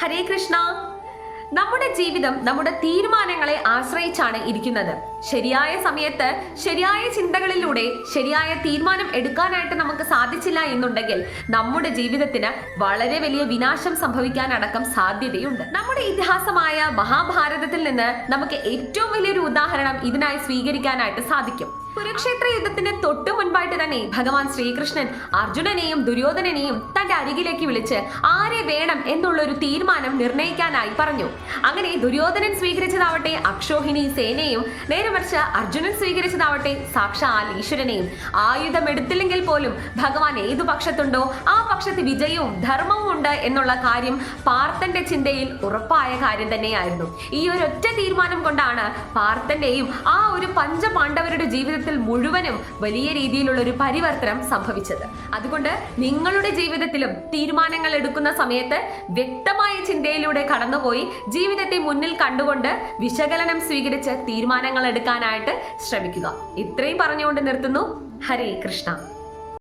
ഹരേ കൃഷ്ണ. നമ്മുടെ ജീവിതം നമ്മുടെ തീരുമാനങ്ങളെ ആശ്രയിച്ചാണ് ഇരിക്കുന്നത്. ശരിയായ സമയത്ത് ശരിയായ ചിന്തകളിലൂടെ ശരിയായ തീരുമാനം എടുക്കാനായിട്ട് നമുക്ക് സാധിച്ചില്ല എന്നുണ്ടെങ്കിൽ നമ്മുടെ ജീവിതത്തിന് വളരെ വലിയ വിനാശം സംഭവിക്കാനടക്കം സാധ്യതയുണ്ട്. നമ്മുടെ ഇതിഹാസമായ മഹാഭാരതത്തിൽ നിന്ന് നമുക്ക് ഏറ്റവും വലിയൊരു ഉദാഹരണം ഇതിനായി സ്വീകരിക്കാനായിട്ട് സാധിക്കും. കുരുക്ഷേത്ര യുദ്ധത്തിന് തൊട്ടു മുൻപായിട്ട് തന്നെ ഭഗവാൻ ശ്രീകൃഷ്ണൻ അർജുനനെയും ദുര്യോധനനെയും തന്റെ അരികിലേക്ക് വിളിച്ച് ആരെ വേണം എന്നുള്ള ഒരു തീരുമാനം നിർണയിക്കാനായി പറഞ്ഞു. അങ്ങനെ ദുര്യോധനൻ സ്വീകരിച്ചതാവട്ടെ അക്ഷോഹിണി സേനയും, നേരെ മറിച്ച് അർജുനൻ സ്വീകരിച്ചതാവട്ടെ സാക്ഷാൽ ഈശ്വരനെയും. ആയുധം എടുത്തില്ലെങ്കിൽ പോലും ഭഗവാൻ ഏതു പക്ഷത്തുണ്ടോ ആ പക്ഷത്ത് വിജയവും ധർമ്മവും ഉണ്ട് എന്നുള്ള കാര്യം പാർത്ഥന്റെ ചിന്തയിൽ ഉറപ്പായ കാര്യം തന്നെയായിരുന്നു. ഈ ഒരൊറ്റ തീരുമാനം കൊണ്ടാണ് പാർത്ഥന്റെയും ആ ഒരു പഞ്ചപാണ്ഡവരുടെ ജീവിതത്തിൽ മുഴുവനും വലിയ രീതിയിലുള്ള ഒരു പരിവർത്തനം സംഭവിച്ചത്. അതുകൊണ്ട് നിങ്ങളുടെ ജീവിതത്തിലും തീരുമാനങ്ങൾ എടുക്കുന്ന സമയത്ത് വ്യക്തമായ ചിന്തയിലൂടെ കടന്നുപോയി ജീവിതത്തെ മുന്നിൽ കണ്ടുകൊണ്ട് വിശകലനം സ്വീകരിച്ച് തീരുമാനങ്ങൾ എടുക്കാനായിട്ട് ശ്രമിക്കുക. ഇത്രയും പറഞ്ഞുകൊണ്ട് നിർത്തുന്നു. ഹരേ കൃഷ്ണ.